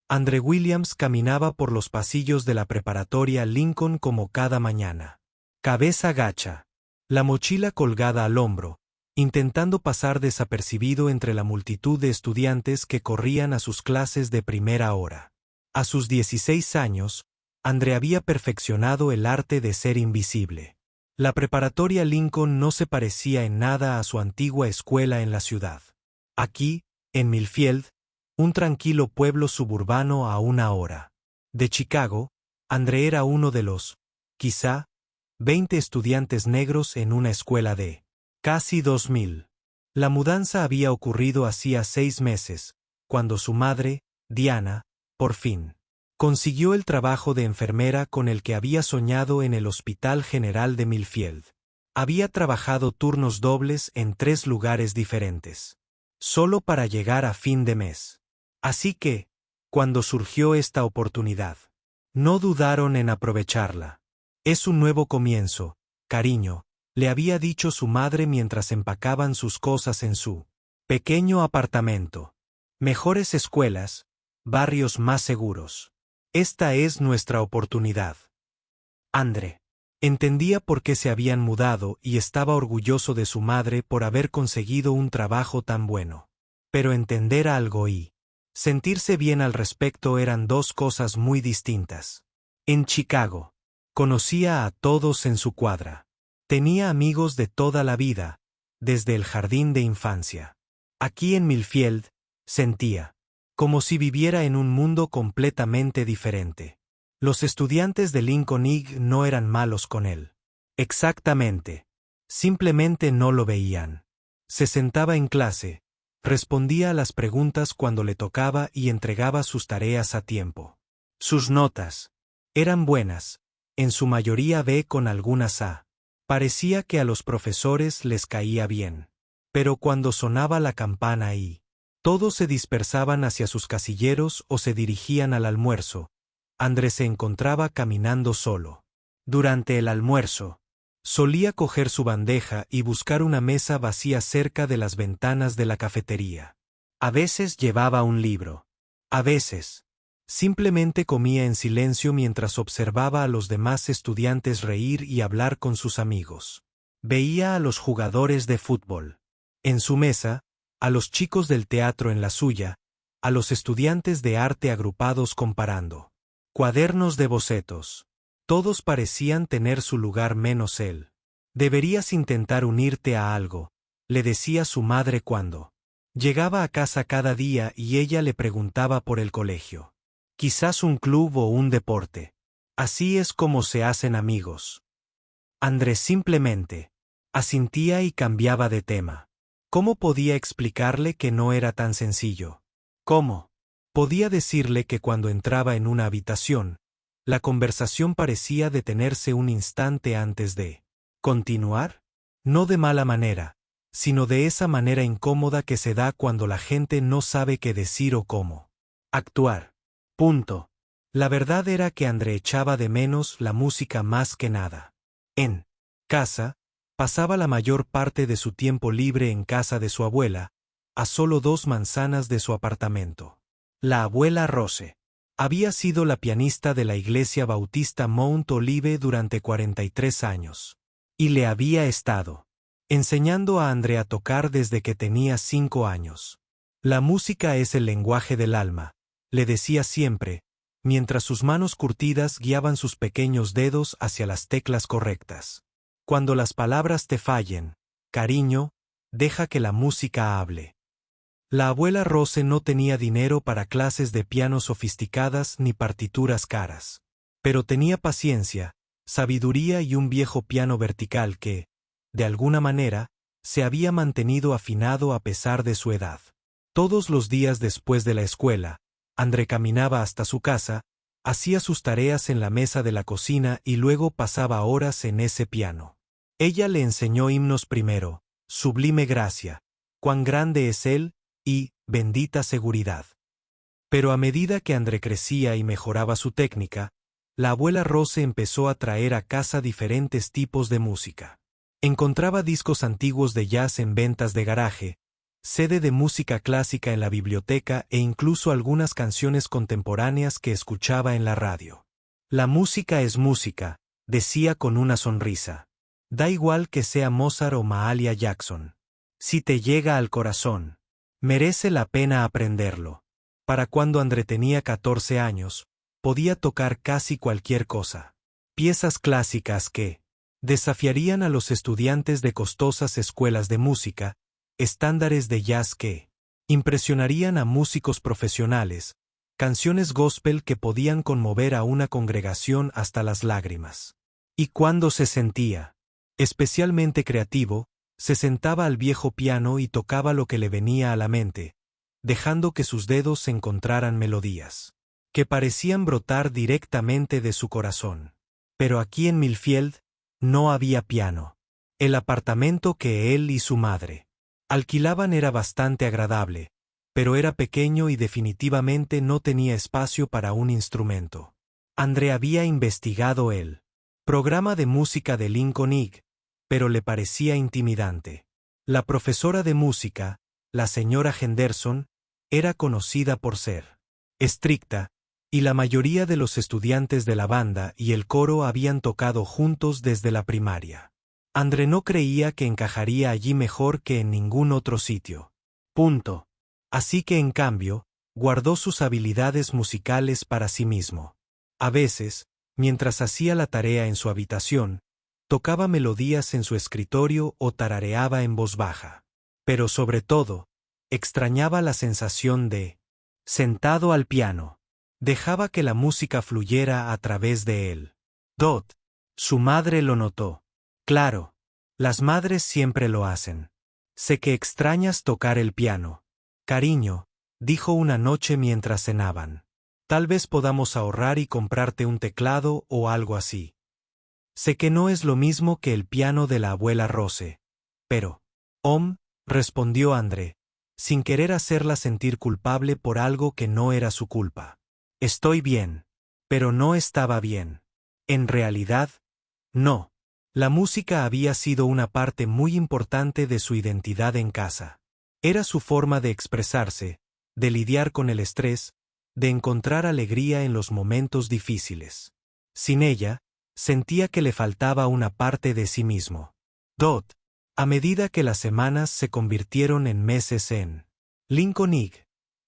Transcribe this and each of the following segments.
Andre Williams caminaba por los pasillos de la preparatoria Lincoln como cada mañana. Cabeza gacha, la mochila colgada al hombro, intentando pasar desapercibido entre la multitud de estudiantes que corrían a sus clases de primera hora. A sus 16 años, Andre había perfeccionado el arte de ser invisible. La preparatoria Lincoln no se parecía en nada a su antigua escuela en la ciudad. Aquí, en Millfield, un tranquilo pueblo suburbano a una hora de Chicago, Andre era uno de los, quizá, 20 estudiantes negros en una escuela de casi 2000. La mudanza había ocurrido hacía 6 meses, cuando su madre, Diana, por fin, consiguió el trabajo de enfermera con el que había soñado en el Hospital General de Millfield. Había trabajado turnos dobles en 3 lugares diferentes, solo para llegar a fin de mes. Así que, cuando surgió esta oportunidad, no dudaron en aprovecharla. Es un nuevo comienzo, cariño, le había dicho su madre mientras empacaban sus cosas en su pequeño apartamento. Mejores escuelas, barrios más seguros. Esta es nuestra oportunidad. Andre entendía por qué se habían mudado y estaba orgulloso de su madre por haber conseguido un trabajo tan bueno. Pero entender algo y sentirse bien al respecto eran 2 cosas muy distintas. En Chicago, conocía a todos en su cuadra. Tenía amigos de toda la vida, desde el jardín de infancia. Aquí en Millfield, sentía como si viviera en un mundo completamente diferente. Los estudiantes de Lincoln Ig no eran malos con él. Exactamente. Simplemente no lo veían. Se sentaba en clase, respondía a las preguntas cuando le tocaba y entregaba sus tareas a tiempo. Sus notas eran buenas, en su mayoría B con algunas A. Parecía que a los profesores les caía bien. Pero cuando sonaba la campana y todos se dispersaban hacia sus casilleros o se dirigían al almuerzo, Andre se encontraba caminando solo. Durante el almuerzo, solía coger su bandeja y buscar una mesa vacía cerca de las ventanas de la cafetería. A veces llevaba un libro. A veces, simplemente comía en silencio mientras observaba a los demás estudiantes reír y hablar con sus amigos. Veía a los jugadores de fútbol en su mesa, a los chicos del teatro en la suya, a los estudiantes de arte agrupados comparando cuadernos de bocetos. Todos parecían tener su lugar menos él. Deberías intentar unirte a algo, le decía su madre cuando llegaba a casa cada día y ella le preguntaba por el colegio. Quizás un club o un deporte. Así es como se hacen amigos. Andrés simplemente asintía y cambiaba de tema. ¿Cómo podía explicarle que no era tan sencillo? ¿Cómo? Podía decirle que cuando entraba en una habitación, la conversación parecía detenerse un instante antes de continuar, no de mala manera, sino de esa manera incómoda que se da cuando la gente no sabe qué decir o cómo actuar. Punto. La verdad era que Andre echaba de menos la música más que nada. En casa, pasaba la mayor parte de su tiempo libre en casa de su abuela, a solo 2 manzanas de su apartamento. La abuela Rose había sido la pianista de la iglesia bautista Mount Olive durante 43 años. Y le había estado enseñando a Andre a tocar desde que tenía 5 años. La música es el lenguaje del alma, le decía siempre, mientras sus manos curtidas guiaban sus pequeños dedos hacia las teclas correctas. Cuando las palabras te fallen, cariño, deja que la música hable. La abuela Rose no tenía dinero para clases de piano sofisticadas ni partituras caras. Pero tenía paciencia, sabiduría y un viejo piano vertical que, de alguna manera, se había mantenido afinado a pesar de su edad. Todos los días después de la escuela, Andre caminaba hasta su casa, hacía sus tareas en la mesa de la cocina y luego pasaba horas en ese piano. Ella le enseñó himnos primero, Sublime Gracia, Cuán grande es Él, y Bendita Seguridad. Pero a medida que Andre crecía y mejoraba su técnica, la abuela Rose empezó a traer a casa diferentes tipos de música. Encontraba discos antiguos de jazz en ventas de garaje, CD de música clásica en la biblioteca e incluso algunas canciones contemporáneas que escuchaba en la radio. La música es música, decía con una sonrisa. Da igual que sea Mozart o Mahalia Jackson. Si te llega al corazón, merece la pena aprenderlo. Para cuando André tenía 14 años, podía tocar casi cualquier cosa. Piezas clásicas que desafiarían a los estudiantes de costosas escuelas de música, estándares de jazz que impresionarían a músicos profesionales, canciones gospel que podían conmover a una congregación hasta las lágrimas. Y cuando se sentía especialmente creativo, se sentaba al viejo piano y tocaba lo que le venía a la mente, dejando que sus dedos encontraran melodías que parecían brotar directamente de su corazón. Pero aquí en Millfield no había piano. El apartamento que él y su madre alquilaban era bastante agradable, pero era pequeño y definitivamente no tenía espacio para un instrumento. André había investigado el programa de música de Lincoln Ig, pero le parecía intimidante. La profesora de música, la señora Henderson, era conocida por ser estricta, y la mayoría de los estudiantes de la banda y el coro habían tocado juntos desde la primaria. André no creía que encajaría allí mejor que en ningún otro sitio. Punto. Así que en cambio, guardó sus habilidades musicales para sí mismo. A veces, mientras hacía la tarea en su habitación, tocaba melodías en su escritorio o tarareaba en voz baja. Pero sobre todo, extrañaba la sensación de sentado al piano. Dejaba que la música fluyera a través de él. Dot. Su madre lo notó. Claro, las madres siempre lo hacen. Sé que extrañas tocar el piano. Cariño, dijo una noche mientras cenaban. Tal vez podamos ahorrar y comprarte un teclado o algo así. Sé que no es lo mismo que el piano de la abuela Rose. Pero, respondió André, sin querer hacerla sentir culpable por algo que no era su culpa. Estoy bien. Pero no estaba bien. En realidad, no. La música había sido una parte muy importante de su identidad en casa. Era su forma de expresarse, de lidiar con el estrés, de encontrar alegría en los momentos difíciles. Sin ella, sentía que le faltaba una parte de sí mismo. Dot. A medida que las semanas se convirtieron en meses en Lincoln Ig,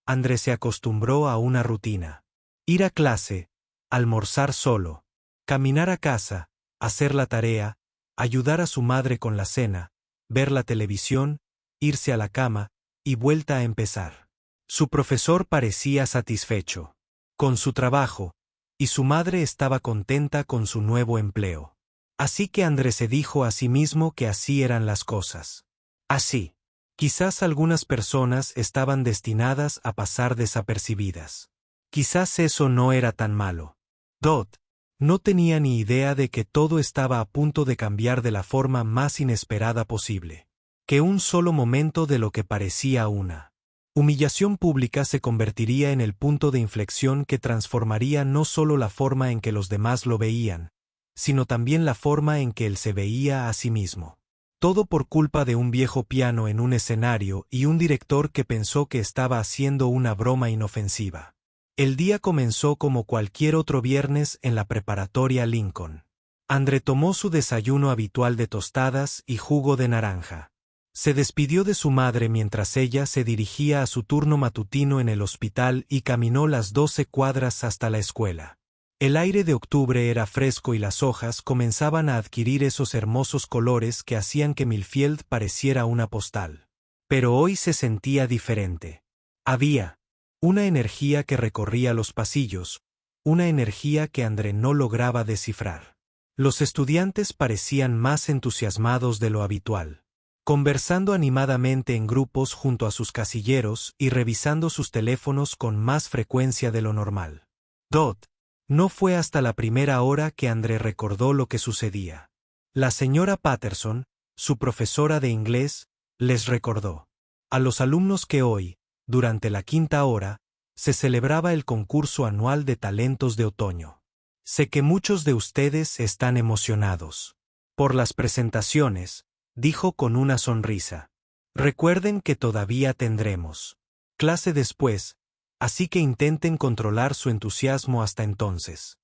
André se acostumbró a una rutina. Ir a clase, almorzar solo, caminar a casa, hacer la tarea, ayudar a su madre con la cena, ver la televisión, irse a la cama, y vuelta a empezar. Su profesor parecía satisfecho con su trabajo, y su madre estaba contenta con su nuevo empleo. Así que André se dijo a sí mismo que así eran las cosas. Así. Quizás algunas personas estaban destinadas a pasar desapercibidas. Quizás eso no era tan malo. Dot no tenía ni idea de que todo estaba a punto de cambiar de la forma más inesperada posible. Que un solo momento de lo que parecía una humillación pública se convertiría en el punto de inflexión que transformaría no solo la forma en que los demás lo veían, sino también la forma en que él se veía a sí mismo. Todo por culpa de un viejo piano en un escenario y un director que pensó que estaba haciendo una broma inofensiva. El día comenzó como cualquier otro viernes en la preparatoria Lincoln. André tomó su desayuno habitual de tostadas y jugo de naranja. Se despidió de su madre mientras ella se dirigía a su turno matutino en el hospital y caminó las 12 cuadras hasta la escuela. El aire de octubre era fresco y las hojas comenzaban a adquirir esos hermosos colores que hacían que Millfield pareciera una postal. Pero hoy se sentía diferente. Había una energía que recorría los pasillos, una energía que André no lograba descifrar. Los estudiantes parecían más entusiasmados de lo habitual, conversando animadamente en grupos junto a sus casilleros y revisando sus teléfonos con más frecuencia de lo normal. Dot. No fue hasta la primera hora que André recordó lo que sucedía. La señora Patterson, su profesora de inglés, les recordó a los alumnos que hoy, durante la quinta hora, se celebraba el concurso anual de talentos de otoño. Sé que muchos de ustedes están emocionados por las presentaciones, dijo con una sonrisa. Recuerden que todavía tendremos clase después, así que intenten controlar su entusiasmo hasta entonces.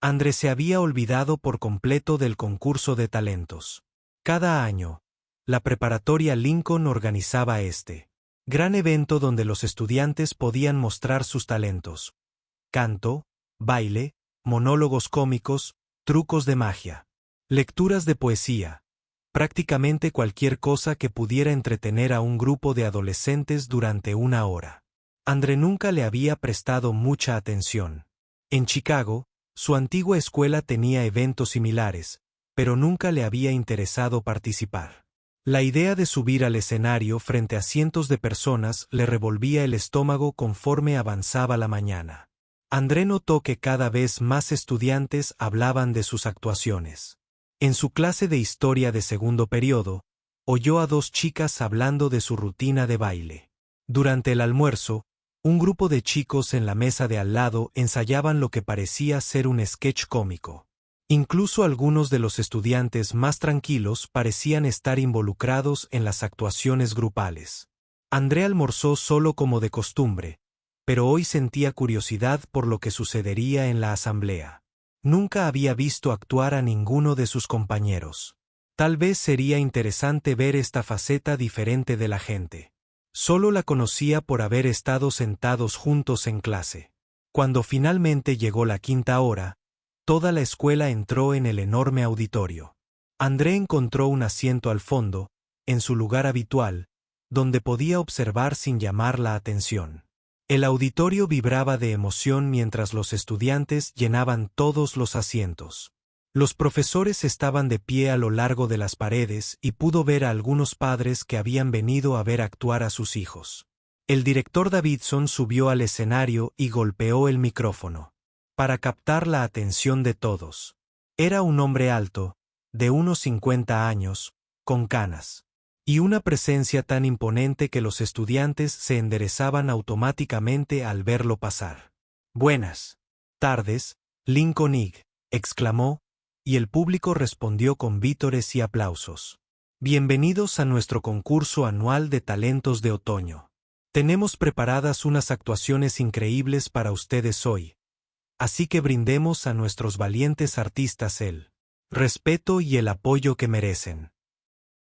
André se había olvidado por completo del concurso de talentos. Cada año, la preparatoria Lincoln organizaba este gran evento donde los estudiantes podían mostrar sus talentos: canto, baile, monólogos cómicos, trucos de magia, lecturas de poesía, prácticamente cualquier cosa que pudiera entretener a un grupo de adolescentes durante una hora. André nunca le había prestado mucha atención. En Chicago, su antigua escuela tenía eventos similares, pero nunca le había interesado participar. La idea de subir al escenario frente a cientos de personas le revolvía el estómago conforme avanzaba la mañana. André notó que cada vez más estudiantes hablaban de sus actuaciones. En su clase de historia de segundo periodo, oyó a dos chicas hablando de su rutina de baile. Durante el almuerzo, un grupo de chicos en la mesa de al lado ensayaban lo que parecía ser un sketch cómico. Incluso algunos de los estudiantes más tranquilos parecían estar involucrados en las actuaciones grupales. André almorzó solo como de costumbre, pero hoy sentía curiosidad por lo que sucedería en la asamblea. Nunca había visto actuar a ninguno de sus compañeros. Tal vez sería interesante ver esta faceta diferente de la gente. Solo la conocía por haber estado sentados juntos en clase. Cuando finalmente llegó la quinta hora, toda la escuela entró en el enorme auditorio. André encontró un asiento al fondo, en su lugar habitual, donde podía observar sin llamar la atención. El auditorio vibraba de emoción mientras los estudiantes llenaban todos los asientos. Los profesores estaban de pie a lo largo de las paredes y pudo ver a algunos padres que habían venido a ver actuar a sus hijos. El director Davidson subió al escenario y golpeó el micrófono para captar la atención de todos. Era un hombre alto, de unos 50 años, con canas, y una presencia tan imponente que los estudiantes se enderezaban automáticamente al verlo pasar. «Buenas tardes, Lincoln Ig», exclamó, y el público respondió con vítores y aplausos. «Bienvenidos a nuestro concurso anual de talentos de otoño. Tenemos preparadas unas actuaciones increíbles para ustedes hoy. Así que brindemos a nuestros valientes artistas el respeto y el apoyo que merecen».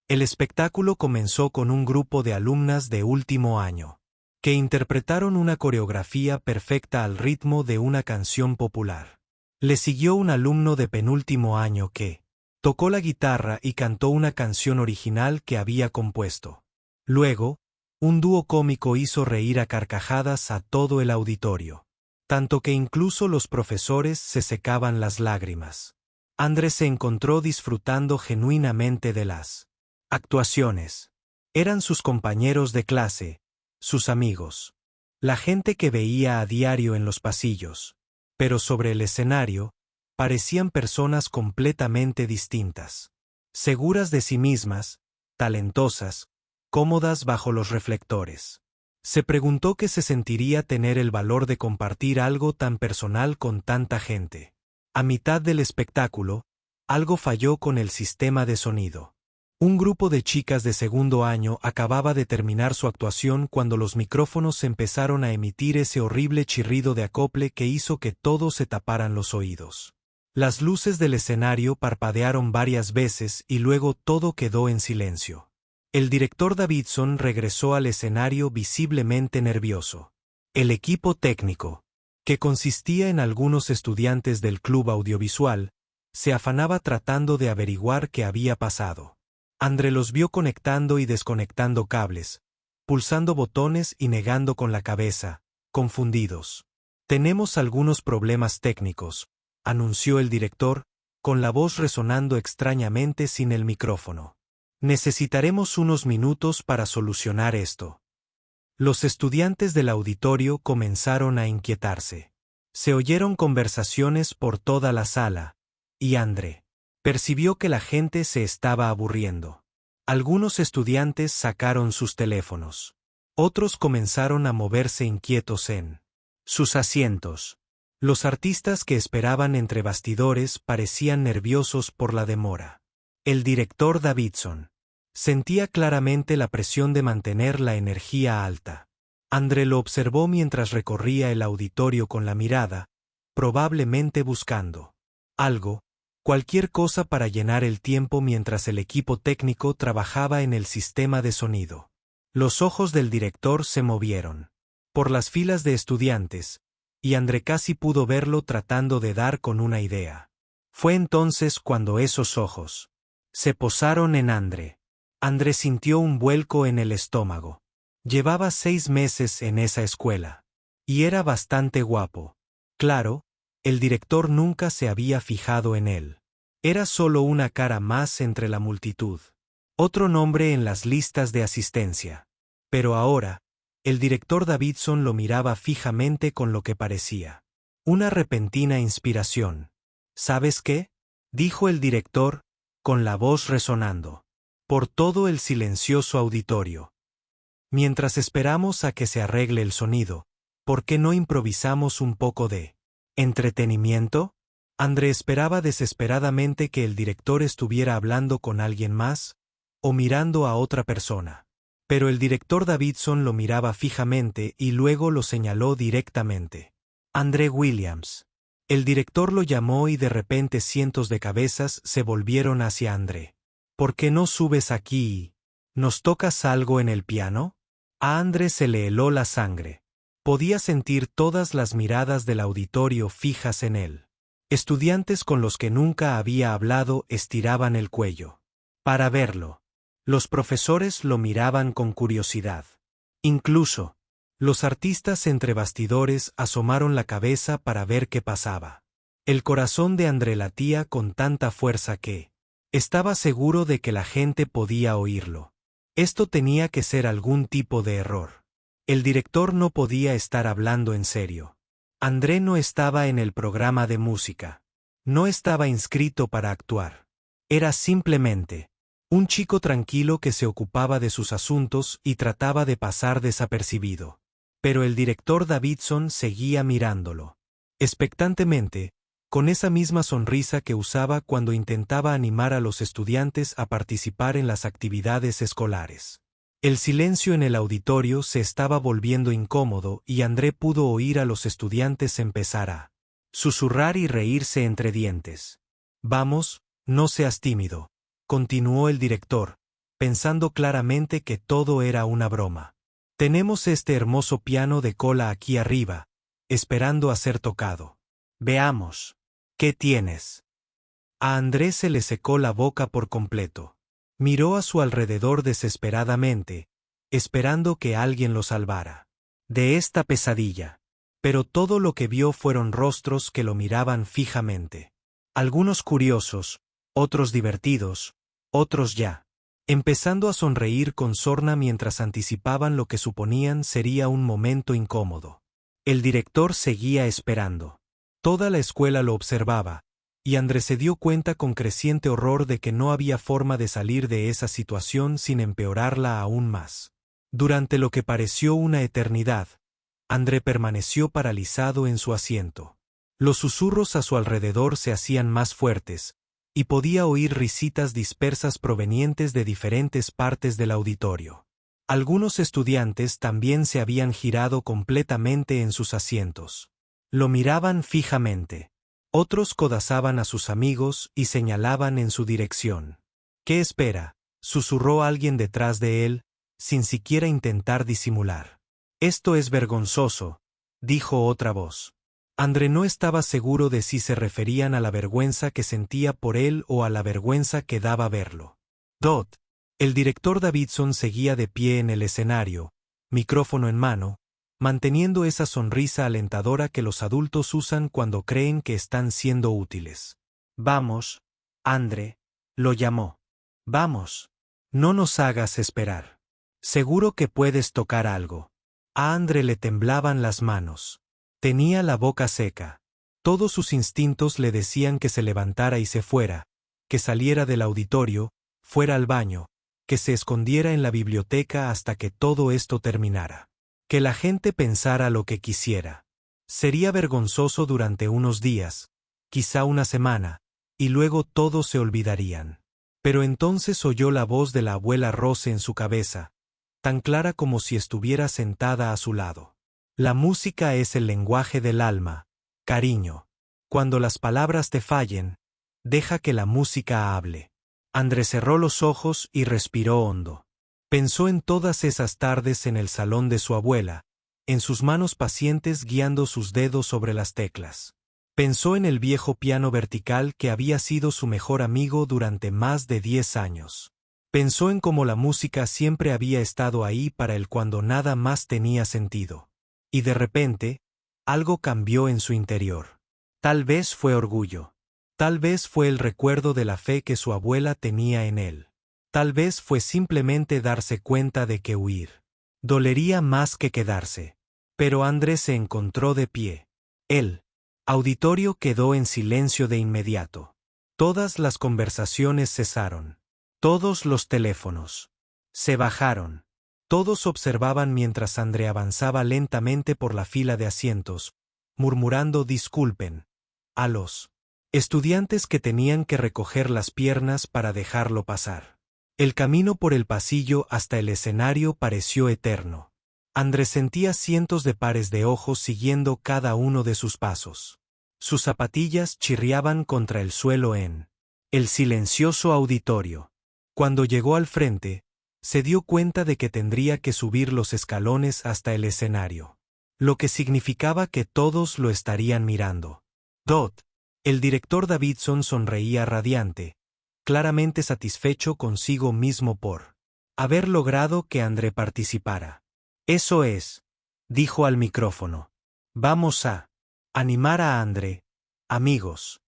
El espectáculo comenzó con un grupo de alumnas de último año, que interpretaron una coreografía perfecta al ritmo de una canción popular. Le siguió un alumno de penúltimo año que tocó la guitarra y cantó una canción original que había compuesto. Luego, un dúo cómico hizo reír a carcajadas a todo el auditorio, tanto que incluso los profesores se secaban las lágrimas. André se encontró disfrutando genuinamente de las actuaciones. Eran sus compañeros de clase, sus amigos, la gente que veía a diario en los pasillos, pero sobre el escenario, parecían personas completamente distintas, seguras de sí mismas, talentosas, cómodas bajo los reflectores. Se preguntó qué se sentiría tener el valor de compartir algo tan personal con tanta gente. A mitad del espectáculo, algo falló con el sistema de sonido. Un grupo de chicas de segundo año acababa de terminar su actuación cuando los micrófonos empezaron a emitir ese horrible chirrido de acople que hizo que todos se taparan los oídos. Las luces del escenario parpadearon varias veces y luego todo quedó en silencio. El director Davidson regresó al escenario visiblemente nervioso. El equipo técnico, que consistía en algunos estudiantes del club audiovisual, se afanaba tratando de averiguar qué había pasado. André los vio conectando y desconectando cables, pulsando botones y negando con la cabeza, confundidos. «Tenemos algunos problemas técnicos», anunció el director, con la voz resonando extrañamente sin el micrófono. «Necesitaremos unos minutos para solucionar esto». Los estudiantes del auditorio comenzaron a inquietarse. Se oyeron conversaciones por toda la sala, y André percibió que la gente se estaba aburriendo. Algunos estudiantes sacaron sus teléfonos. Otros comenzaron a moverse inquietos en sus asientos. Los artistas que esperaban entre bastidores parecían nerviosos por la demora. El director Davidson Sentía claramente la presión de mantener la energía alta. André lo observó mientras recorría el auditorio con la mirada, probablemente buscando algo, cualquier cosa para llenar el tiempo mientras el equipo técnico trabajaba en el sistema de sonido. Los ojos del director se movieron por las filas de estudiantes, y André casi pudo verlo tratando de dar con una idea. Fue entonces cuando esos ojos se posaron en André. André sintió un vuelco en el estómago. Llevaba 6 meses en esa escuela. Y era bastante guapo. Claro, el director nunca se había fijado en él. Era solo una cara más entre la multitud. Otro nombre en las listas de asistencia. Pero ahora, el director Davidson lo miraba fijamente con lo que parecía una repentina inspiración. ¿Sabes qué?, dijo el director, con la voz resonando por todo el silencioso auditorio. Mientras esperamos a que se arregle el sonido, ¿por qué no improvisamos un poco de entretenimiento? André esperaba desesperadamente que el director estuviera hablando con alguien más, o mirando a otra persona. Pero el director Davidson lo miraba fijamente y luego lo señaló directamente. André Williams. El director lo llamó y de repente cientos de cabezas se volvieron hacia André. ¿Por qué no subes aquí y nos tocas algo en el piano? A André se le heló la sangre. Podía sentir todas las miradas del auditorio fijas en él. Estudiantes con los que nunca había hablado estiraban el cuello para verlo. Los profesores lo miraban con curiosidad. Incluso los artistas entre bastidores asomaron la cabeza para ver qué pasaba. El corazón de André latía con tanta fuerza que estaba seguro de que la gente podía oírlo. Esto tenía que ser algún tipo de error. El director no podía estar hablando en serio. André no estaba en el programa de música. No estaba inscrito para actuar. Era simplemente un chico tranquilo que se ocupaba de sus asuntos y trataba de pasar desapercibido. Pero el director Davidson seguía mirándolo expectantemente, con esa misma sonrisa que usaba cuando intentaba animar a los estudiantes a participar en las actividades escolares. El silencio en el auditorio se estaba volviendo incómodo y André pudo oír a los estudiantes empezar a susurrar y reírse entre dientes. «Vamos, no seas tímido», continuó el director, pensando claramente que todo era una broma. «Tenemos este hermoso piano de cola aquí arriba, esperando a ser tocado. Veamos. ¿Qué tienes?» A André se le secó la boca por completo. Miró a su alrededor desesperadamente, esperando que alguien lo salvara de esta pesadilla. Pero todo lo que vio fueron rostros que lo miraban fijamente. Algunos curiosos, otros divertidos, otros ya empezando a sonreír con sorna mientras anticipaban lo que suponían sería un momento incómodo. El director seguía esperando. Toda la escuela lo observaba, y André se dio cuenta con creciente horror de que no había forma de salir de esa situación sin empeorarla aún más. Durante lo que pareció una eternidad, André permaneció paralizado en su asiento. Los susurros a su alrededor se hacían más fuertes, y podía oír risitas dispersas provenientes de diferentes partes del auditorio. Algunos estudiantes también se habían girado completamente en sus asientos. Lo miraban fijamente. Otros codazaban a sus amigos y señalaban en su dirección. «¿Qué espera?», susurró alguien detrás de él, sin siquiera intentar disimular. «Esto es vergonzoso», dijo otra voz. André no estaba seguro de si se referían a la vergüenza que sentía por él o a la vergüenza que daba verlo. «Dot». El director Davidson seguía de pie en el escenario, micrófono en mano, manteniendo esa sonrisa alentadora que los adultos usan cuando creen que están siendo útiles. «Vamos, André», lo llamó. «Vamos. No nos hagas esperar. Seguro que puedes tocar algo». A André le temblaban las manos. Tenía la boca seca. Todos sus instintos le decían que se levantara y se fuera, que saliera del auditorio, fuera al baño, que se escondiera en la biblioteca hasta que todo esto terminara. Que la gente pensara lo que quisiera. Sería vergonzoso durante unos días, quizá una semana, y luego todos se olvidarían. Pero entonces oyó la voz de la abuela Rose en su cabeza, tan clara como si estuviera sentada a su lado. La música es el lenguaje del alma, cariño. Cuando las palabras te fallen, deja que la música hable. André cerró los ojos y respiró hondo. Pensó en todas esas tardes en el salón de su abuela, en sus manos pacientes guiando sus dedos sobre las teclas. Pensó en el viejo piano vertical que había sido su mejor amigo durante más de 10 años. Pensó en cómo la música siempre había estado ahí para él cuando nada más tenía sentido. Y de repente, algo cambió en su interior. Tal vez fue orgullo. Tal vez fue el recuerdo de la fe que su abuela tenía en él. Tal vez fue simplemente darse cuenta de que huir dolería más que quedarse. Pero Andrés se encontró de pie. El auditorio quedó en silencio de inmediato. Todas las conversaciones cesaron. Todos los teléfonos se bajaron. Todos observaban mientras André avanzaba lentamente por la fila de asientos, murmurando disculpen a los estudiantes que tenían que recoger las piernas para dejarlo pasar. El camino por el pasillo hasta el escenario pareció eterno. Andrés sentía cientos de pares de ojos siguiendo cada uno de sus pasos. Sus zapatillas chirriaban contra el suelo en el silencioso auditorio. Cuando llegó al frente, se dio cuenta de que tendría que subir los escalones hasta el escenario, lo que significaba que todos lo estarían mirando. El director Davidson sonreía radiante, claramente satisfecho consigo mismo por haber logrado que André participara. Eso es, dijo al micrófono. Vamos a animar a André, amigos.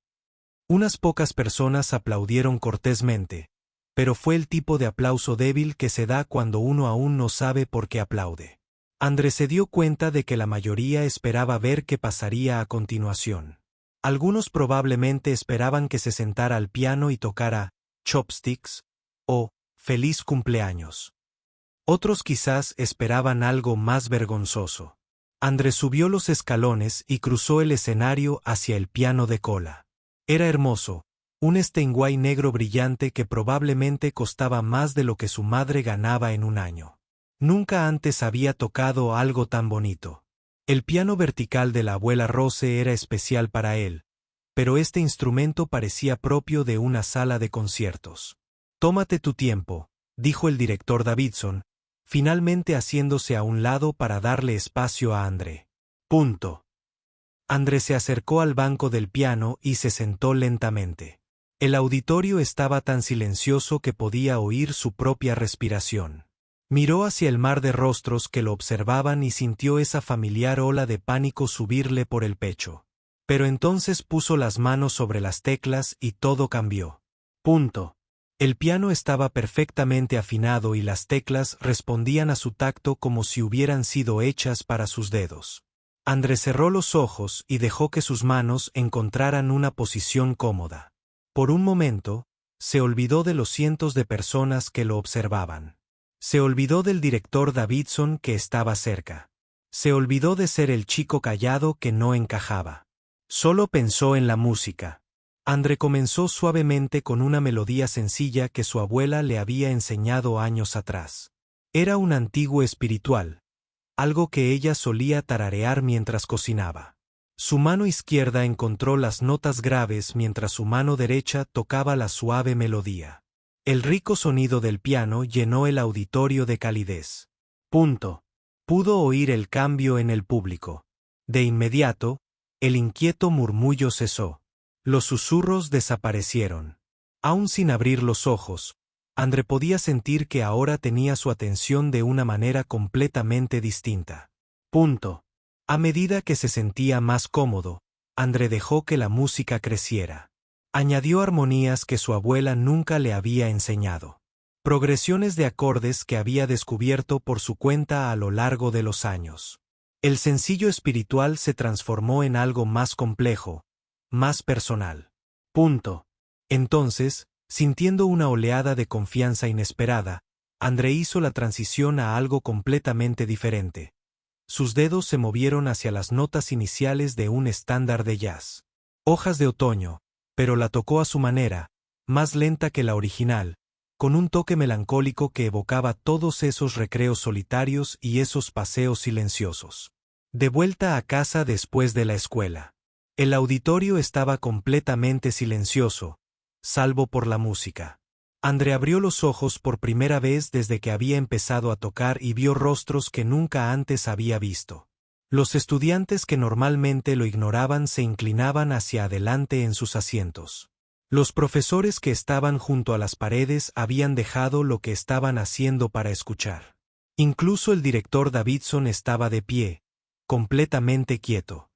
Unas pocas personas aplaudieron cortésmente, pero fue el tipo de aplauso débil que se da cuando uno aún no sabe por qué aplaude. André se dio cuenta de que la mayoría esperaba ver qué pasaría a continuación. Algunos probablemente esperaban que se sentara al piano y tocara Chopsticks o Feliz cumpleaños. Otros quizás esperaban algo más vergonzoso. André subió los escalones y cruzó el escenario hacia el piano de cola. Era hermoso, un Steinway negro brillante que probablemente costaba más de lo que su madre ganaba en un año. Nunca antes había tocado algo tan bonito. El piano vertical de la abuela Rose era especial para él, pero este instrumento parecía propio de una sala de conciertos. Tómate tu tiempo, dijo el director Davidson, finalmente haciéndose a un lado para darle espacio a André. André se acercó al banco del piano y se sentó lentamente. El auditorio estaba tan silencioso que podía oír su propia respiración. Miró hacia el mar de rostros que lo observaban y sintió esa familiar ola de pánico subirle por el pecho. Pero entonces puso las manos sobre las teclas y todo cambió. El piano estaba perfectamente afinado y las teclas respondían a su tacto como si hubieran sido hechas para sus dedos. André cerró los ojos y dejó que sus manos encontraran una posición cómoda. Por un momento, se olvidó de los cientos de personas que lo observaban. Se olvidó del director Davidson que estaba cerca. Se olvidó de ser el chico callado que no encajaba. Solo pensó en la música. André comenzó suavemente con una melodía sencilla que su abuela le había enseñado años atrás. Era un antiguo espiritual, algo que ella solía tararear mientras cocinaba. Su mano izquierda encontró las notas graves mientras su mano derecha tocaba la suave melodía. El rico sonido del piano llenó el auditorio de calidez. Pudo oír el cambio en el público. De inmediato, el inquieto murmullo cesó. Los susurros desaparecieron. Aún sin abrir los ojos, André podía sentir que ahora tenía su atención de una manera completamente distinta. A medida que se sentía más cómodo, André dejó que la música creciera. Añadió armonías que su abuela nunca le había enseñado. Progresiones de acordes que había descubierto por su cuenta a lo largo de los años. El sencillo espiritual se transformó en algo más complejo, más personal. Entonces, sintiendo una oleada de confianza inesperada, André hizo la transición a algo completamente diferente. Sus dedos se movieron hacia las notas iniciales de un estándar de jazz. Hojas de otoño, pero la tocó a su manera, más lenta que la original, con un toque melancólico que evocaba todos esos recreos solitarios y esos paseos silenciosos. De vuelta a casa después de la escuela. El auditorio estaba completamente silencioso, salvo por la música. André abrió los ojos por primera vez desde que había empezado a tocar y vio rostros que nunca antes había visto. Los estudiantes que normalmente lo ignoraban se inclinaban hacia adelante en sus asientos. Los profesores que estaban junto a las paredes habían dejado lo que estaban haciendo para escuchar. Incluso el director Davidson estaba de pie, completamente quieto.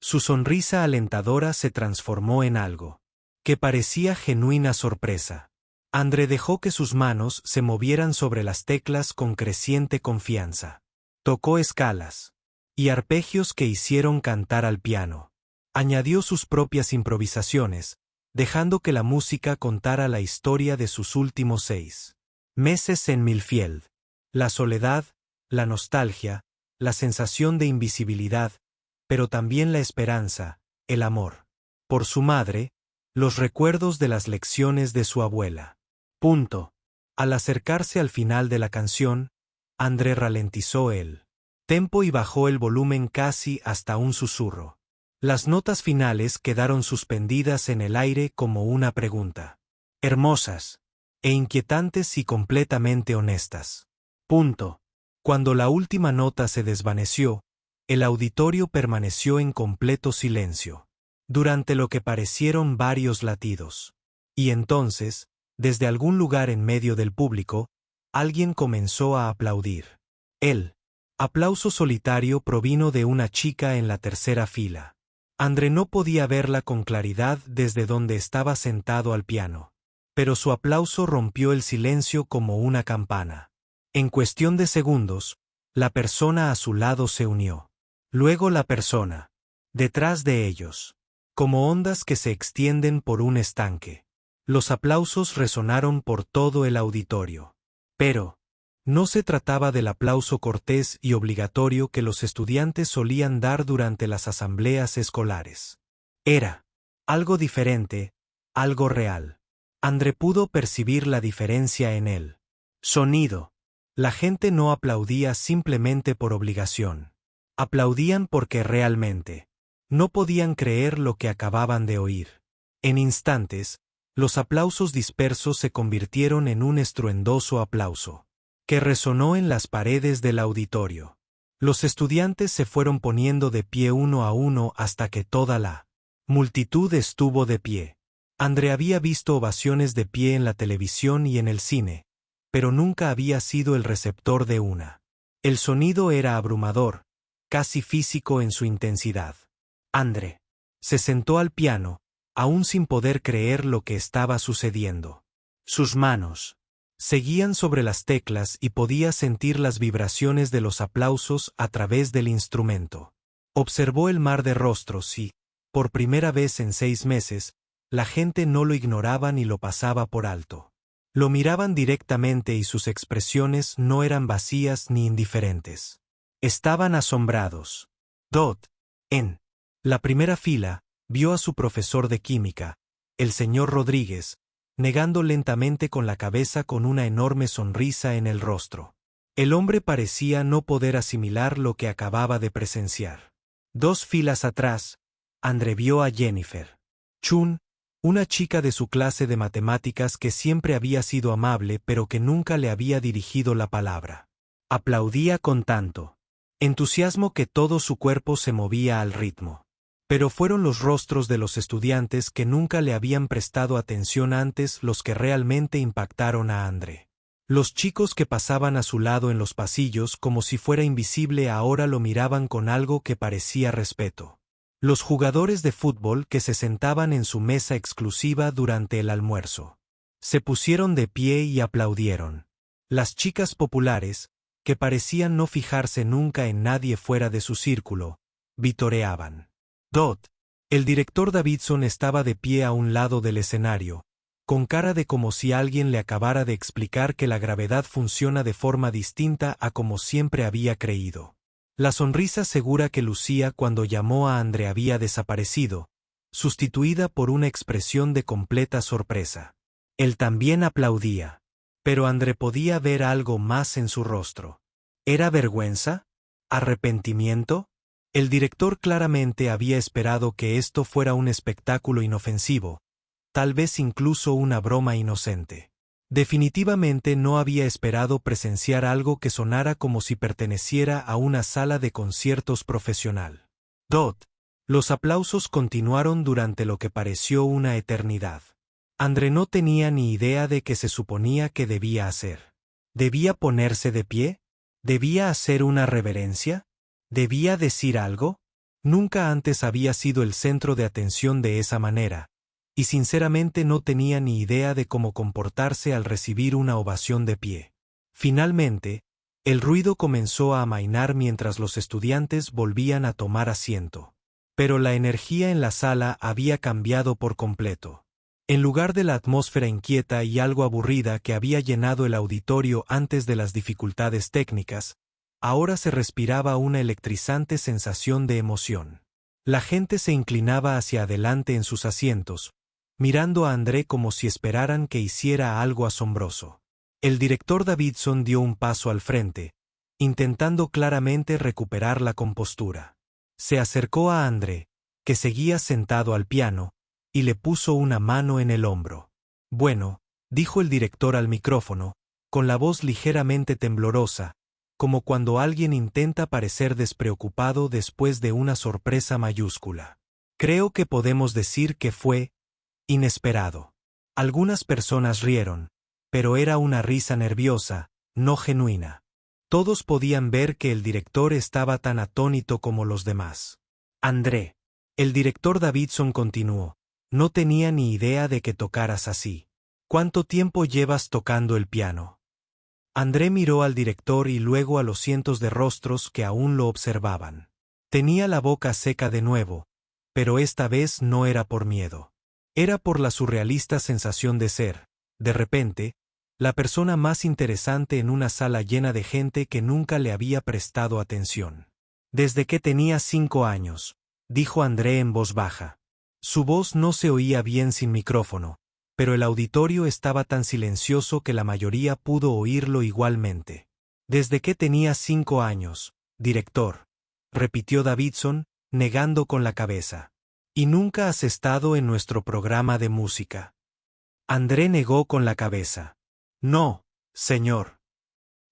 Su sonrisa alentadora se transformó en algo que parecía genuina sorpresa. André dejó que sus manos se movieran sobre las teclas con creciente confianza. Tocó escalas y arpegios que hicieron cantar al piano. Añadió sus propias improvisaciones, dejando que la música contara la historia de sus últimos 6 meses en Millfield. La soledad, la nostalgia, la sensación de invisibilidad, pero también la esperanza, el amor por su madre, los recuerdos de las lecciones de su abuela. Al acercarse al final de la canción, André ralentizó el tempo y bajó el volumen casi hasta un susurro. Las notas finales quedaron suspendidas en el aire como una pregunta. Hermosas, e inquietantes y completamente honestas. Cuando la última nota se desvaneció, el auditorio permaneció en completo silencio, durante lo que parecieron varios latidos. Y entonces, desde algún lugar en medio del público, alguien comenzó a aplaudir. El aplauso solitario provino de una chica en la tercera fila. André no podía verla con claridad desde donde estaba sentado al piano, pero su aplauso rompió el silencio como una campana. En cuestión de segundos, la persona a su lado se unió. Luego la persona detrás de ellos, como ondas que se extienden por un estanque. Los aplausos resonaron por todo el auditorio. Pero no se trataba del aplauso cortés y obligatorio que los estudiantes solían dar durante las asambleas escolares. Era algo diferente, algo real. André pudo percibir la diferencia en el sonido. La gente no aplaudía simplemente por obligación. Aplaudían porque realmente no podían creer lo que acababan de oír. En instantes, los aplausos dispersos se convirtieron en un estruendoso aplauso que resonó en las paredes del auditorio. Los estudiantes se fueron poniendo de pie uno a uno hasta que toda la multitud estuvo de pie. André había visto ovaciones de pie en la televisión y en el cine, pero nunca había sido el receptor de una. El sonido era abrumador, casi físico en su intensidad. André se sentó al piano, aún sin poder creer lo que estaba sucediendo. Sus manos seguían sobre las teclas y podía sentir las vibraciones de los aplausos a través del instrumento. Observó el mar de rostros y, por primera vez en 6 meses, la gente no lo ignoraba ni lo pasaba por alto. Lo miraban directamente y sus expresiones no eran vacías ni indiferentes. Estaban asombrados. Dot, en la primera fila, vio a su profesor de química, el señor Rodríguez, negando lentamente con la cabeza con una enorme sonrisa en el rostro. El hombre parecía no poder asimilar lo que acababa de presenciar. 2 filas atrás, André vio a Jennifer Chun, una chica de su clase de matemáticas que siempre había sido amable pero que nunca le había dirigido la palabra. Aplaudía con tanto entusiasmo que todo su cuerpo se movía al ritmo. Pero fueron los rostros de los estudiantes que nunca le habían prestado atención antes los que realmente impactaron a André. Los chicos que pasaban a su lado en los pasillos como si fuera invisible ahora lo miraban con algo que parecía respeto. Los jugadores de fútbol que se sentaban en su mesa exclusiva durante el almuerzo se pusieron de pie y aplaudieron. Las chicas populares, que parecían no fijarse nunca en nadie fuera de su círculo, vitoreaban. Dot, el director Davidson estaba de pie a un lado del escenario, con cara de como si alguien le acabara de explicar que la gravedad funciona de forma distinta a como siempre había creído. La sonrisa segura que lucía cuando llamó a André había desaparecido, sustituida por una expresión de completa sorpresa. Él también aplaudía. Pero André podía ver algo más en su rostro. ¿Era vergüenza? ¿Arrepentimiento? El director claramente había esperado que esto fuera un espectáculo inofensivo, tal vez incluso una broma inocente. Definitivamente no había esperado presenciar algo que sonara como si perteneciera a una sala de conciertos profesional. Los aplausos continuaron durante lo que pareció una eternidad. André no tenía ni idea de qué se suponía que debía hacer. ¿Debía ponerse de pie? ¿Debía hacer una reverencia? ¿Debía decir algo? Nunca antes había sido el centro de atención de esa manera, y sinceramente no tenía ni idea de cómo comportarse al recibir una ovación de pie. Finalmente, el ruido comenzó a amainar mientras los estudiantes volvían a tomar asiento. Pero la energía en la sala había cambiado por completo. En lugar de la atmósfera inquieta y algo aburrida que había llenado el auditorio antes de las dificultades técnicas, ahora se respiraba una electrizante sensación de emoción. La gente se inclinaba hacia adelante en sus asientos, mirando a André como si esperaran que hiciera algo asombroso. El director Davidson dio un paso al frente, intentando claramente recuperar la compostura. Se acercó a André, que seguía sentado al piano, y le puso una mano en el hombro. «Bueno», dijo el director al micrófono, con la voz ligeramente temblorosa, como cuando alguien intenta parecer despreocupado después de una sorpresa mayúscula. «Creo que podemos decir que fue inesperado». Algunas personas rieron, pero era una risa nerviosa, no genuina. Todos podían ver que el director estaba tan atónito como los demás. «André», el director Davidson continuó, «no tenía ni idea de que tocaras así. ¿Cuánto tiempo llevas tocando el piano?» André miró al director y luego a los cientos de rostros que aún lo observaban. Tenía la boca seca de nuevo, pero esta vez no era por miedo. Era por la surrealista sensación de ser, de repente, la persona más interesante en una sala llena de gente que nunca le había prestado atención. «Desde que tenía 5 años», dijo André en voz baja. Su voz no se oía bien sin micrófono, pero el auditorio estaba tan silencioso que la mayoría pudo oírlo igualmente. «Desde que tenía 5 años, director», repitió Davidson, negando con la cabeza. «¿Y nunca has estado en nuestro programa de música?» André negó con la cabeza. «No, señor».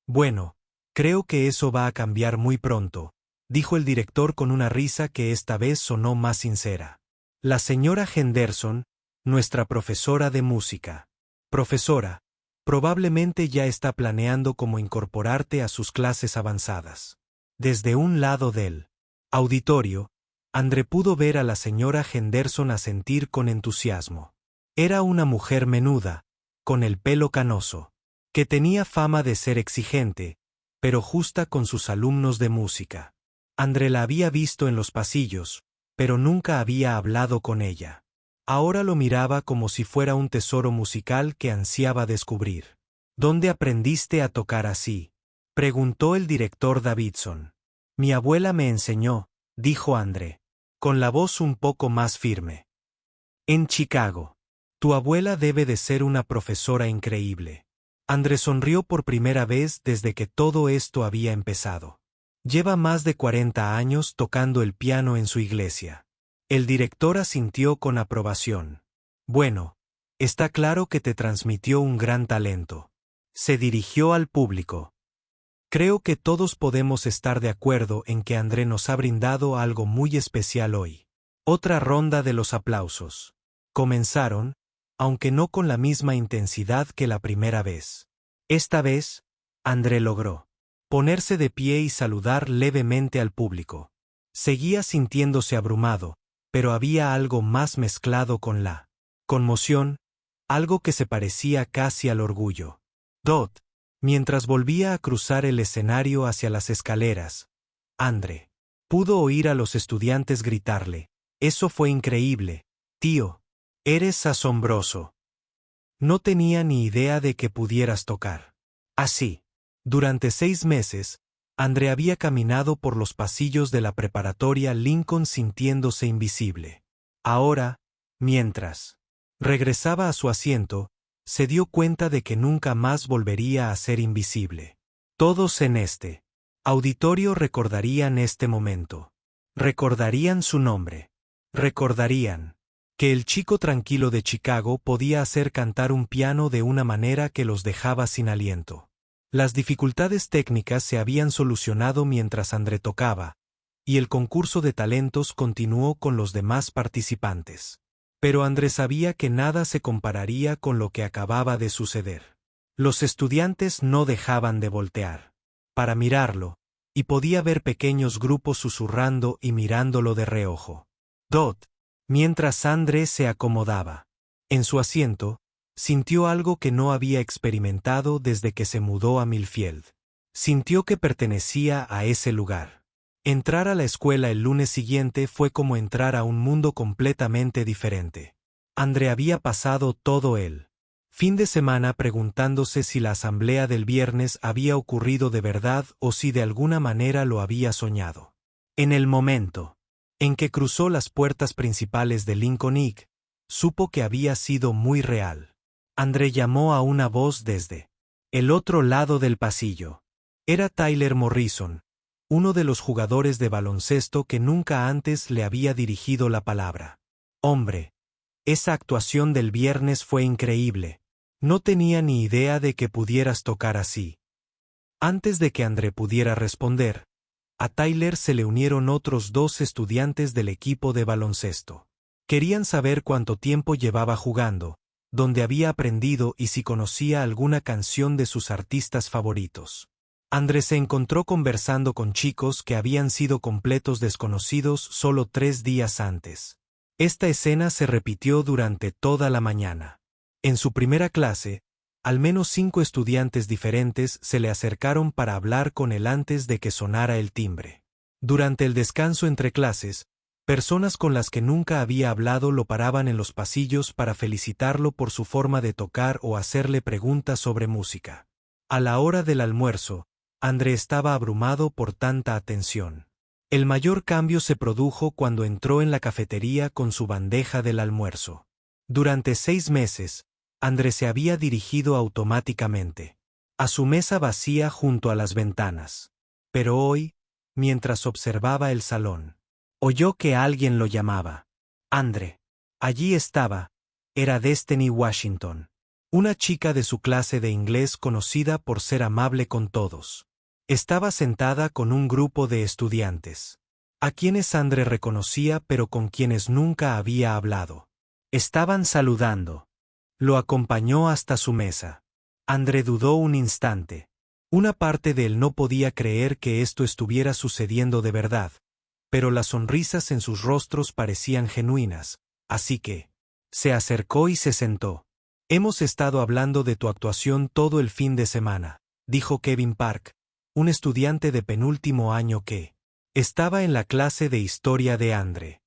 «Bueno, creo que eso va a cambiar muy pronto», dijo el director con una risa que esta vez sonó más sincera. «La señora Henderson, nuestra profesora de música. Profesora, probablemente ya está planeando cómo incorporarte a sus clases avanzadas». Desde un lado del auditorio, André pudo ver a la señora Henderson asentir con entusiasmo. Era una mujer menuda, con el pelo canoso, que tenía fama de ser exigente, pero justa con sus alumnos de música. André la había visto en los pasillos, pero nunca había hablado con ella. Ahora lo miraba como si fuera un tesoro musical que ansiaba descubrir. «¿Dónde aprendiste a tocar así?», preguntó el director Davidson. «Mi abuela me enseñó», dijo André, con la voz un poco más firme. «En Chicago. Tu abuela debe de ser una profesora increíble». André sonrió por primera vez desde que todo esto había empezado. Lleva más de 40 años tocando el piano en su iglesia. El director asintió con aprobación. «Bueno, está claro que te transmitió un gran talento». Se dirigió al público. «Creo que todos podemos estar de acuerdo en que André nos ha brindado algo muy especial hoy». Otra ronda de los aplausos. Comenzaron, aunque no con la misma intensidad que la primera vez. Esta vez, André logró ponerse de pie y saludar levemente al público. Seguía sintiéndose abrumado, pero había algo más mezclado con la conmoción, algo que se parecía casi al orgullo. Mientras volvía a cruzar el escenario hacia las escaleras, André pudo oír a los estudiantes gritarle: «Eso fue increíble, tío. Eres asombroso. No tenía ni idea de que pudieras tocar». Así, durante 6 meses, André había caminado por los pasillos de la preparatoria Lincoln sintiéndose invisible. Ahora, mientras regresaba a su asiento, Se dio cuenta de que nunca más volvería a ser invisible. Todos en este auditorio recordarían este momento. Recordarían su nombre. Recordarían que el chico tranquilo de Chicago podía hacer cantar un piano de una manera que los dejaba sin aliento. Las dificultades técnicas se habían solucionado mientras André tocaba, y el concurso de talentos continuó con los demás participantes. Pero André sabía que nada se compararía con lo que acababa de suceder. Los estudiantes no dejaban de voltear para mirarlo, y podía ver pequeños grupos susurrando y mirándolo de reojo. Mientras André se acomodaba en su asiento, sintió algo que no había experimentado desde que se mudó a Millfield. Sintió que pertenecía a ese lugar. Entrar a la escuela el lunes siguiente fue como entrar a un mundo completamente diferente. André había pasado todo el fin de semana preguntándose si la asamblea del viernes había ocurrido de verdad o si de alguna manera lo había soñado. En el momento en que cruzó las puertas principales de Lincoln Inn, supo que había sido muy real. André llamó a una voz desde el otro lado del pasillo. Era Tyler Morrison, uno de los jugadores de baloncesto que nunca antes le había dirigido la palabra. Hombre, esa actuación del viernes fue increíble. No tenía ni idea de que pudieras tocar así. Antes de que André pudiera responder, a Tyler se le unieron otros 2 estudiantes del equipo de baloncesto. Querían saber cuánto tiempo llevaba jugando, dónde había aprendido y si conocía alguna canción de sus artistas favoritos. André se encontró conversando con chicos que habían sido completos desconocidos solo 3 días antes. Esta escena se repitió durante toda la mañana. En su primera clase, al menos 5 estudiantes diferentes se le acercaron para hablar con él antes de que sonara el timbre. Durante el descanso entre clases, personas con las que nunca había hablado lo paraban en los pasillos para felicitarlo por su forma de tocar o hacerle preguntas sobre música. A la hora del almuerzo, André estaba abrumado por tanta atención. El mayor cambio se produjo cuando entró en la cafetería con su bandeja del almuerzo. Durante 6 meses, André se había dirigido automáticamente a su mesa vacía junto a las ventanas. Pero hoy, mientras observaba el salón, oyó que alguien lo llamaba. André. Allí estaba. Era Destiny Washington, una chica de su clase de inglés conocida por ser amable con todos. Estaba sentada con un grupo de estudiantes, a quienes André reconocía pero con quienes nunca había hablado. Estaban saludando. Lo acompañó hasta su mesa. André dudó un instante. Una parte de él no podía creer que esto estuviera sucediendo de verdad, pero las sonrisas en sus rostros parecían genuinas, así que se acercó y se sentó. Hemos estado hablando de tu actuación todo el fin de semana, dijo Kevin Park, un estudiante de penúltimo año que estaba en la clase de historia de André.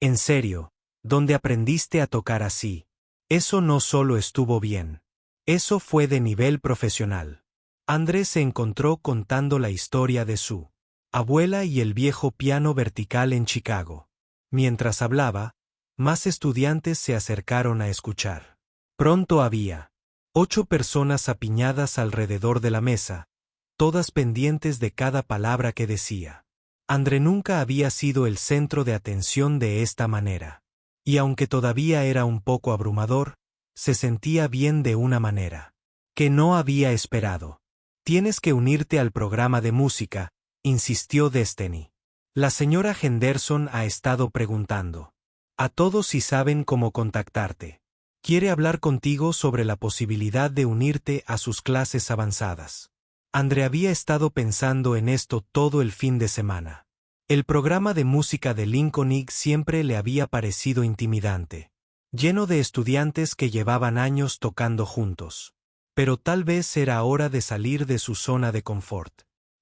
En serio, ¿dónde aprendiste a tocar así? Eso no solo estuvo bien. Eso fue de nivel profesional. André se encontró contando la historia de su abuela y el viejo piano vertical en Chicago. Mientras hablaba, más estudiantes se acercaron a escuchar. Pronto había 8 personas apiñadas alrededor de la mesa, todas pendientes de cada palabra que decía. André nunca había sido el centro de atención de esta manera. Y aunque todavía era un poco abrumador, se sentía bien de una manera que no había esperado. Tienes que unirte al programa de música, insistió Destiny. La señora Henderson ha estado preguntando a todos si saben cómo contactarte. Quiere hablar contigo sobre la posibilidad de unirte a sus clases avanzadas. André había estado pensando en esto todo el fin de semana. El programa de música de Lincoln Inn siempre le había parecido intimidante, lleno de estudiantes que llevaban años tocando juntos. Pero tal vez era hora de salir de su zona de confort.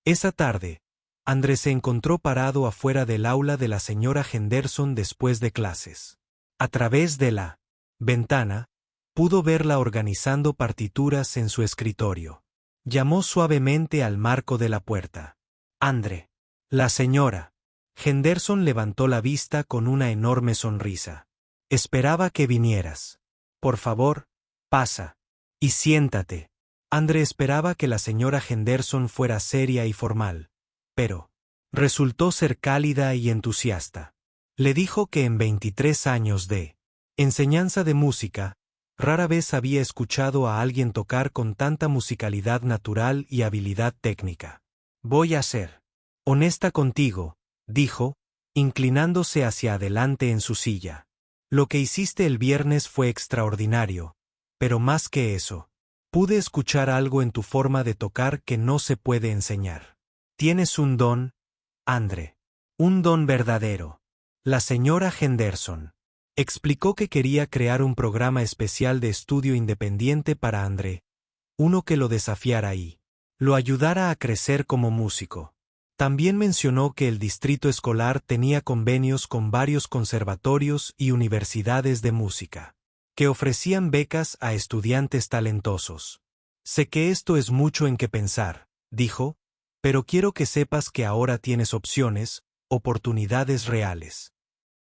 Esa tarde, André se encontró parado afuera del aula de la señora Henderson después de clases. A través de la ventana, pudo verla organizando partituras en su escritorio. Llamó suavemente al marco de la puerta. André. La señora Henderson levantó la vista con una enorme sonrisa. Esperaba que vinieras. Por favor, pasa. Y siéntate. André esperaba que la señora Henderson fuera seria y formal, pero resultó ser cálida y entusiasta. Le dijo que en 23 años de enseñanza de música, rara vez había escuchado a alguien tocar con tanta musicalidad natural y habilidad técnica. Voy a ser honesta contigo, dijo, inclinándose hacia adelante en su silla. Lo que hiciste el viernes fue extraordinario, pero más que eso, pude escuchar algo en tu forma de tocar que no se puede enseñar. Tienes un don, André. Un don verdadero. La señora Henderson explicó que quería crear un programa especial de estudio independiente para André, uno que lo desafiara y lo ayudara a crecer como músico. También mencionó que el distrito escolar tenía convenios con varios conservatorios y universidades de música, que ofrecían becas a estudiantes talentosos. Sé que esto es mucho en qué pensar, dijo, pero quiero que sepas que ahora tienes opciones, oportunidades reales.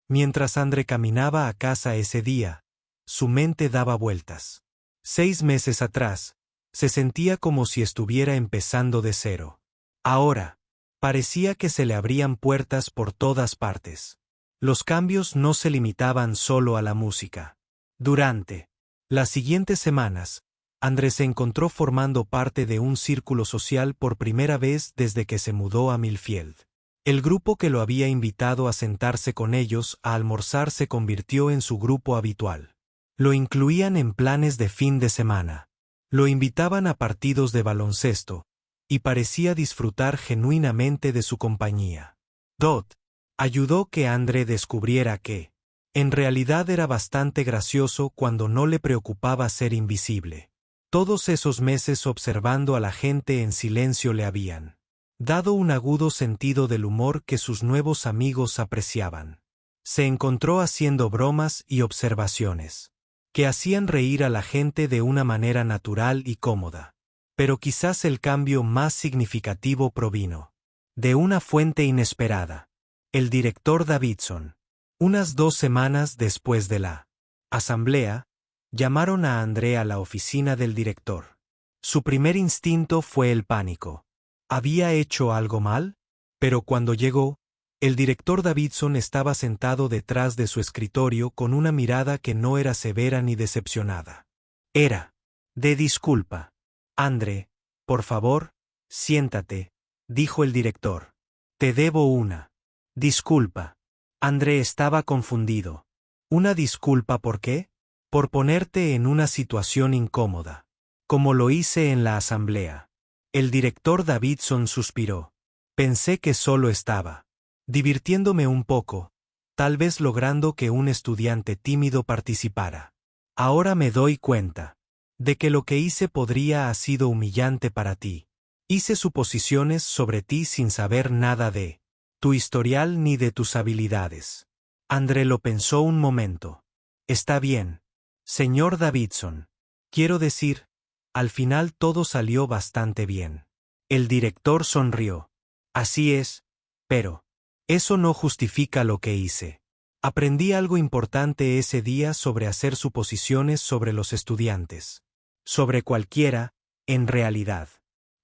Mientras André caminaba a casa ese día, su mente daba vueltas. 6 meses atrás, se sentía como si estuviera empezando de cero. Ahora, parecía que se le abrían puertas por todas partes. Los cambios no se limitaban solo a la música. Durante las siguientes semanas, André se encontró formando parte de un círculo social por primera vez desde que se mudó a Millfield. El grupo que lo había invitado a sentarse con ellos a almorzar se convirtió en su grupo habitual. Lo incluían en planes de fin de semana. Lo invitaban a partidos de baloncesto, y parecía disfrutar genuinamente de su compañía. Dot ayudó que André descubriera que, en realidad era bastante gracioso cuando no le preocupaba ser invisible. Todos esos meses observando a la gente en silencio le habían dado un agudo sentido del humor que sus nuevos amigos apreciaban. Se encontró haciendo bromas y observaciones que hacían reír a la gente de una manera natural y cómoda. Pero quizás el cambio más significativo provino de una fuente inesperada. El director Davidson. Unas 2 semanas después de la asamblea, llamaron a André a la oficina del director. Su primer instinto fue el pánico. ¿Había hecho algo mal? Pero cuando llegó, el director Davidson estaba sentado detrás de su escritorio con una mirada que no era severa ni decepcionada. Era de disculpa. André, por favor, siéntate, dijo el director. Te debo una disculpa. André estaba confundido. ¿Una disculpa por qué? Por ponerte en una situación incómoda, como lo hice en la asamblea. El director Davidson suspiró. Pensé que solo estaba divirtiéndome un poco, tal vez logrando que un estudiante tímido participara. Ahora me doy cuenta de que lo que hice podría haber sido humillante para ti. Hice suposiciones sobre ti sin saber nada de tu historial ni de tus habilidades. André lo pensó un momento. Está bien, señor Davidson. Quiero decir, al final todo salió bastante bien. El director sonrió. Así es, pero eso no justifica lo que hice. Aprendí algo importante ese día sobre hacer suposiciones sobre los estudiantes. Sobre cualquiera, en realidad.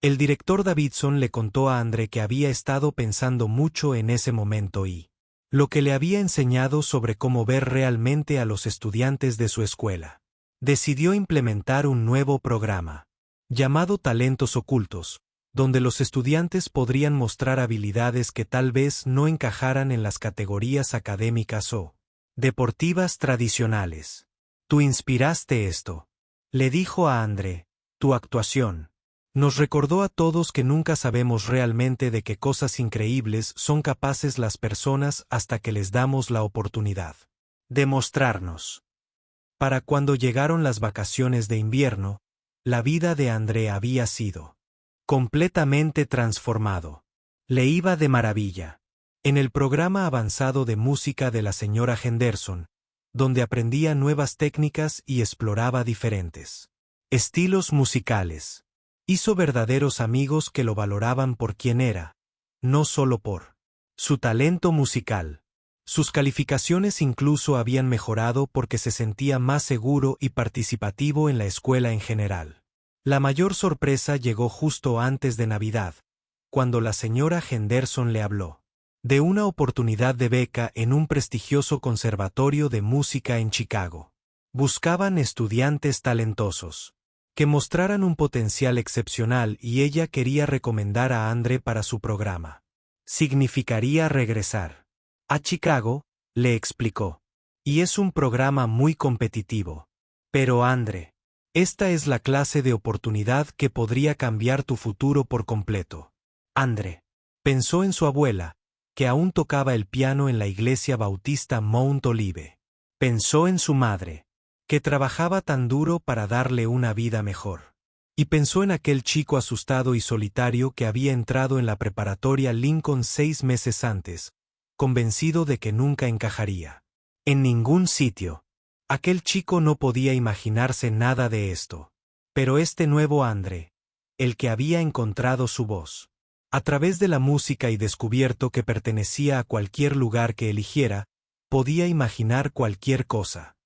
El director Davidson le contó a André que había estado pensando mucho en ese momento y lo que le había enseñado sobre cómo ver realmente a los estudiantes de su escuela. Decidió implementar un nuevo programa, llamado Talentos Ocultos, donde los estudiantes podrían mostrar habilidades que tal vez no encajaran en las categorías académicas o deportivas tradicionales. Tú inspiraste esto, le dijo a André. Tu actuación nos recordó a todos que nunca sabemos realmente de qué cosas increíbles son capaces las personas hasta que les damos la oportunidad de mostrarnos. Para cuando llegaron las vacaciones de invierno, la vida de André había sido completamente transformado. Le iba de maravilla. En el programa avanzado de música de la señora Henderson, donde aprendía nuevas técnicas y exploraba diferentes estilos musicales. Hizo verdaderos amigos que lo valoraban por quien era, no solo por su talento musical. Sus calificaciones incluso habían mejorado porque se sentía más seguro y participativo en la escuela en general. La mayor sorpresa llegó justo antes de Navidad, cuando la señora Henderson le habló de una oportunidad de beca en un prestigioso conservatorio de música en Chicago. Buscaban estudiantes talentosos que mostraran un potencial excepcional y ella quería recomendar a Andre para su programa. Significaría regresar a Chicago, le explicó. Y es un programa muy competitivo. Pero Andre, esta es la clase de oportunidad que podría cambiar tu futuro por completo. Andre pensó en su abuela, que aún tocaba el piano en la iglesia bautista Mount Olive. Pensó en su madre, que trabajaba tan duro para darle una vida mejor. Y pensó en aquel chico asustado y solitario que había entrado en la preparatoria Lincoln 6 meses antes, convencido de que nunca encajaría en ningún sitio. Aquel chico no podía imaginarse nada de esto. Pero este nuevo Andre, el que había encontrado su voz a través de la música y descubierto que pertenecía a cualquier lugar que eligiera, podía imaginar cualquier cosa.